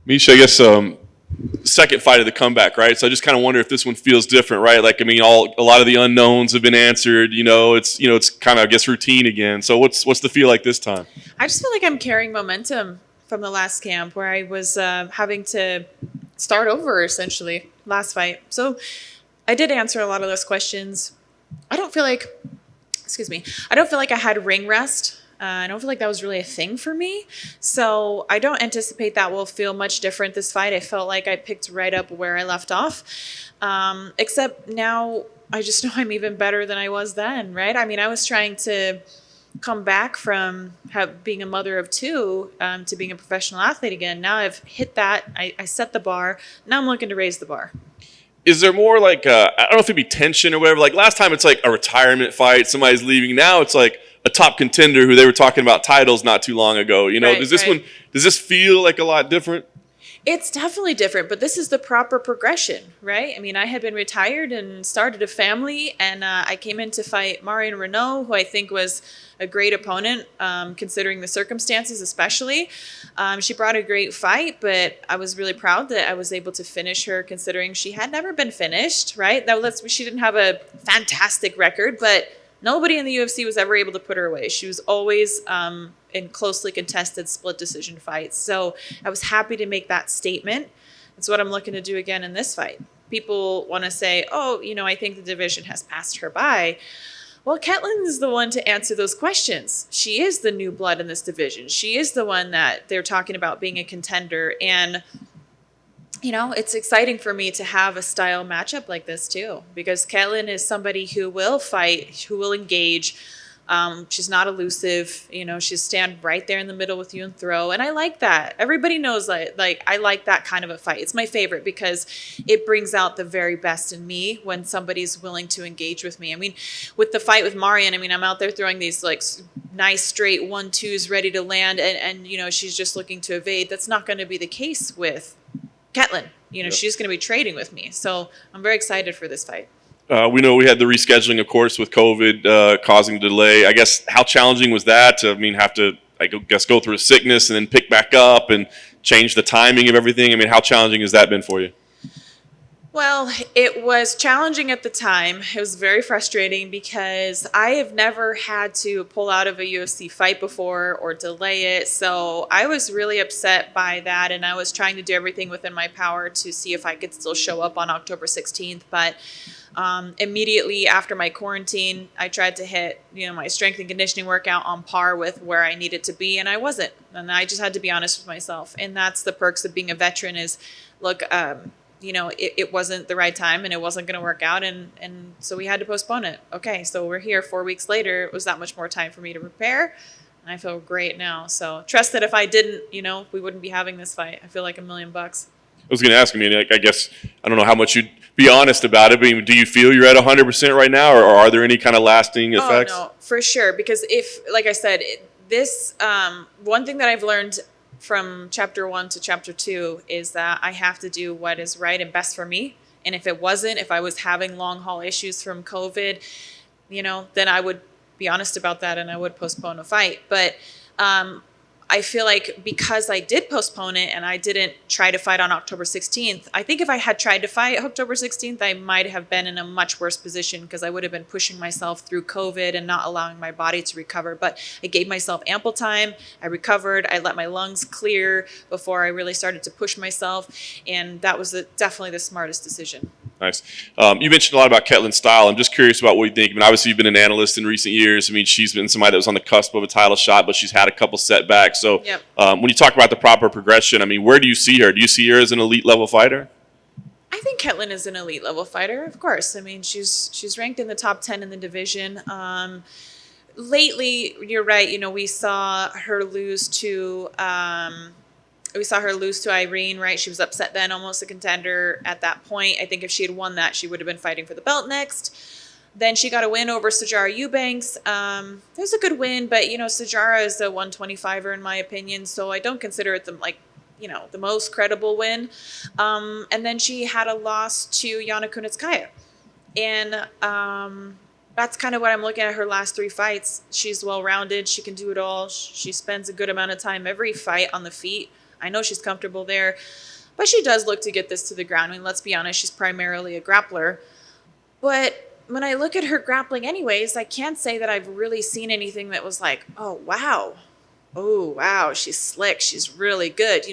Miesha, I guess second fight of the comeback, right? So I just kind of wonder if this one feels different, right? Like I mean, a lot of the unknowns have been answered. It's kind of I guess routine again. So what's the feel like this time? I just feel like I'm carrying momentum from the last camp where I was having to start over essentially last fight. So I did answer a lot of those questions. I don't feel like, excuse me, I don't feel like I had ring rest. I don't feel like that was really a thing for me. So I don't anticipate that will feel much different this fight. I felt like I picked right up where I left off. Except now I just know I'm even better than I was then, right? I mean, I was trying to come back from being a mother of two to being a professional athlete again. Now I've hit that. I set the bar. Now I'm looking to raise the bar. Is there more like I don't know if it'd be tension or whatever? Like last time, it's like a retirement fight, somebody's leaving. Now it's like a top contender who they were talking about titles not too long ago. Right, Does this right. one does this feel like a lot different? It's definitely different, but this is the proper progression, right? I mean, I had been retired and started a family, and I came in to fight Marion Renault, who I think was a great opponent, considering the circumstances, especially. She brought a great fight, but I was really proud that I was able to finish her, considering she had never been finished, right? She didn't have a fantastic record, but nobody in the UFC was ever able to put her away. She was always in closely contested split decision fights. So I was happy to make that statement. It's what I'm looking to do again in this fight. People want to say, oh, I think the division has passed her by. Well, Ketlen is the one to answer those questions. She is the new blood in this division. She is the one that they're talking about being a contender. And it's exciting for me to have a style matchup like this too, because Ketlen is somebody who will fight, who will engage. She's not elusive. She'll stand right there in the middle with you and throw. And I like that. Everybody knows like I like that kind of a fight. It's my favorite because it brings out the very best in me when somebody's willing to engage with me. I mean, with the fight with Marion, I mean, I'm out there throwing these like nice straight 1-2s ready to land, and she's just looking to evade. That's not going to be the case with Ketlen. Yeah. She's going to be trading with me. So I'm very excited for this fight. We know we had the rescheduling, of course, with COVID causing delay. I guess how challenging was that to, have to, I guess, go through a sickness and then pick back up and change the timing of everything? I mean, how challenging has that been for you? Well, it was challenging at the time. It was very frustrating because I have never had to pull out of a UFC fight before or delay it. So I was really upset by that, and I was trying to do everything within my power to see if I could still show up on October 16th. But immediately after my quarantine, I tried to hit, my strength and conditioning workout on par with where I needed to be, and I wasn't. And I just had to be honest with myself. And that's the perks of being a veteran is, look, it wasn't the right time and it wasn't going to work out. And so we had to postpone it. Okay, so we're here 4 weeks later. It was that much more time for me to prepare. And I feel great now. So trust that if I didn't, we wouldn't be having this fight. I feel like $1,000,000. I was going to ask, I guess, I don't know how much you'd be honest about it, but do you feel you're at 100% right now, or are there any kind of lasting effects? Oh, no, for sure. Because like I said, this, one thing that I've learned from chapter 1 to chapter 2 is that I have to do what is right and best for me. And if I was having long haul issues from COVID, then I would be honest about that and I would postpone a fight. But I feel like because I did postpone it and I didn't try to fight on October 16th, I think if I had tried to fight October 16th, I might have been in a much worse position because I would have been pushing myself through COVID and not allowing my body to recover. But I gave myself ample time. I recovered. I let my lungs clear before I really started to push myself. And that was definitely the smartest decision. Nice. You mentioned a lot about Ketlen's style. I'm just curious about what you think. Obviously, you've been an analyst in recent years. She's been somebody that was on the cusp of a title shot, but she's had a couple setbacks. So Yep. When you talk about the proper progression, where do you see her? Do you see her as an elite level fighter? I think Ketlen is an elite level fighter, of course. She's ranked in the top 10 in the division. Lately, you're right. We saw her lose to Irene, right? She was upset then, almost a contender at that point. I think if she had won that, she would have been fighting for the belt next. Then she got a win over Sijara Eubanks. It was a good win, but Sijara is a 125er in my opinion, so I don't consider it the most credible win. And then she had a loss to Yana Kunitskaya, and that's kind of what I'm looking at her last 3 fights. She's well-rounded. She can do it all. She spends a good amount of time every fight on the feet. I know she's comfortable there, but she does look to get this to the ground. I mean, let's be honest, she's primarily a grappler. But when I look at her grappling anyways, I can't say that I've really seen anything that was like, oh, wow. Oh, wow. She's slick. She's really good.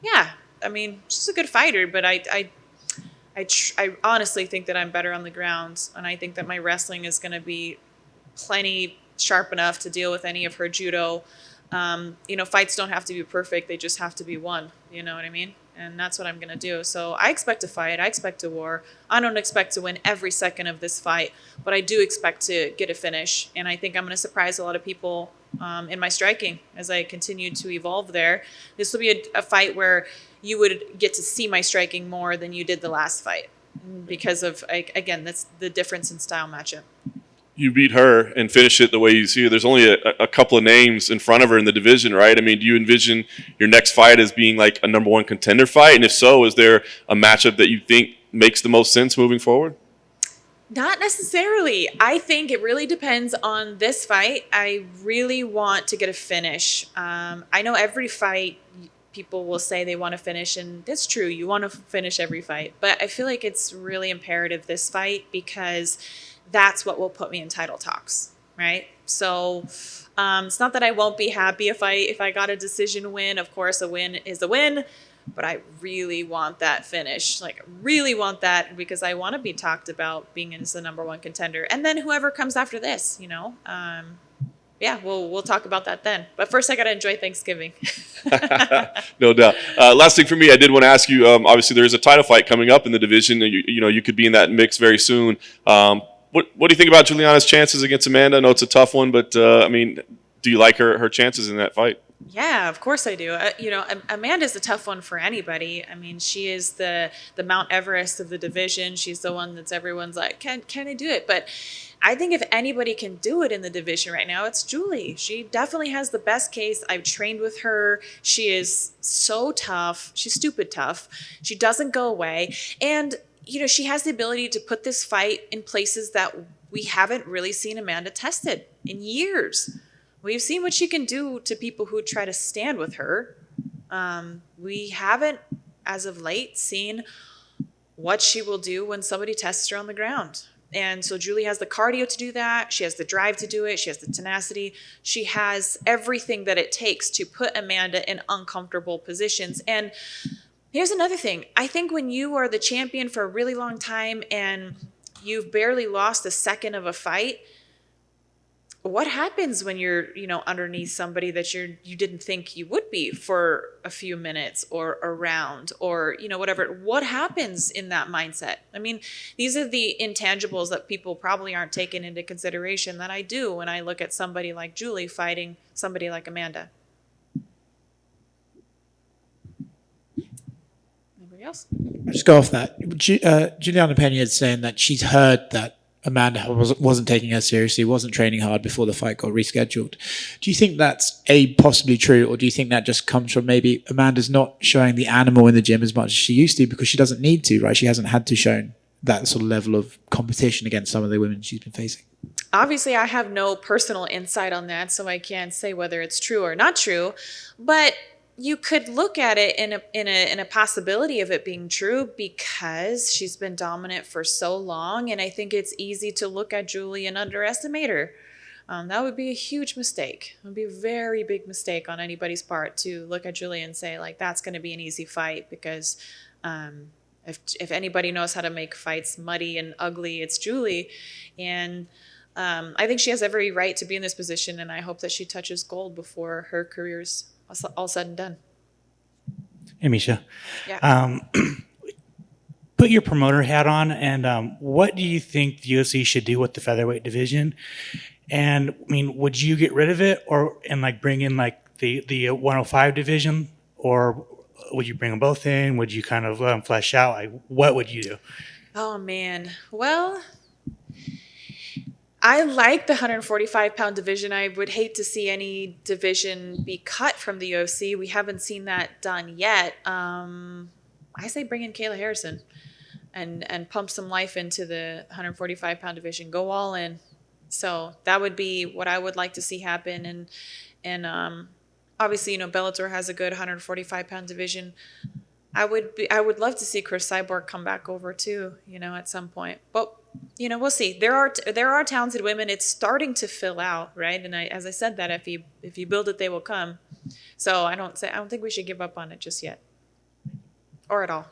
Yeah, I mean, she's a good fighter, but I honestly think that I'm better on the ground. And I think that my wrestling is going to be plenty sharp enough to deal with any of her judo. Fights don't have to be perfect. They just have to be won. You know what I mean? And that's what I'm going to do. So I expect to fight. I expect to war. I don't expect to win every second of this fight, but I do expect to get a finish. And I think I'm going to surprise a lot of people in my striking as I continue to evolve there. This will be a fight where you would get to see my striking more than you did the last fight because of, again, that's the difference in style matchup. You beat her and finish it the way you see her. There's only a couple of names in front of her in the division, right? I mean, do you envision your next fight as being like a number one contender fight? And if so, is there a matchup that you think makes the most sense moving forward? Not necessarily. I think it really depends on this fight. I really want to get a finish. I know every fight people will say they want to finish, and that's true. You want to finish every fight. But I feel like it's really imperative this fight because that's what will put me in title talks, right? So it's not that I won't be happy if I got a decision win. Of course, a win is a win, but I really want that finish. Like, really want that because I want to be talked about being as the number one contender. And then whoever comes after this, yeah, we'll talk about that then. But first, I got to enjoy Thanksgiving. No doubt. Last thing for me, I did want to ask you, obviously there is a title fight coming up in the division. You could be in that mix very soon. What do you think about Juliana's chances against Amanda? I know it's a tough one, but I mean, do you like her chances in that fight? Yeah, of course I do. Amanda's a tough one for anybody. I mean, she is the Mount Everest of the division. She's the one that's everyone's like, can I do it? But I think if anybody can do it in the division right now, it's Julie. She definitely has the best case. I've trained with her. She is so tough. She's stupid tough. She doesn't go away. And she has the ability to put this fight in places that we haven't really seen Amanda tested in years. We've seen what she can do to people who try to stand with her. We haven't, as of late, seen what she will do when somebody tests her on the ground. And so Julie has the cardio to do that. She has the drive to do it. She has the tenacity. She has everything that it takes to put Amanda in uncomfortable positions. And here's another thing. I think when you are the champion for a really long time and you've barely lost a second of a fight, what happens when you're, underneath somebody that you didn't think you would be for a few minutes or a round or, whatever? What happens in that mindset? I mean, these are the intangibles that people probably aren't taking into consideration that I do when I look at somebody like Julie fighting somebody like Amanda. Anybody else? I'll just go off that. Juliana Pena is saying that she's heard that Amanda wasn't taking her seriously, wasn't training hard before the fight got rescheduled. Do you think that's possibly true, or do you think that just comes from maybe Amanda's not showing the animal in the gym as much as she used to because she doesn't need to, right? She hasn't had to show that sort of level of competition against some of the women she's been facing. Obviously, I have no personal insight on that, so I can't say whether it's true or not true. But you could look at it in a possibility of it being true because she's been dominant for so long, and I think it's easy to look at Julie and underestimate her. That would be a huge mistake. It would be a very big mistake on anybody's part to look at Julie and say, like, that's going to be an easy fight because if anybody knows how to make fights muddy and ugly, it's Julie. And I think she has every right to be in this position, and I hope that she touches gold before her career's all said and done. Hey, Miesha. Yeah. Put your promoter hat on, and what do you think the UFC should do with the featherweight division? And I mean, would you get rid of it, and bring in the 105 division, or would you bring them both in? Would you kind of let them flesh out? What would you do? Oh man. Well, I like the 145-pound division. I would hate to see any division be cut from the UFC. We haven't seen that done yet. I say bring in Kayla Harrison and pump some life into the 145-pound division. Go all in. So that would be what I would like to see happen. And obviously, Bellator has a good 145-pound division. I would love to see Chris Cyborg come back over too, at some point. But we'll see. There are talented women. It's starting to fill out, right? And as I said, that if you build it, they will come. So I don't think we should give up on it just yet, or at all.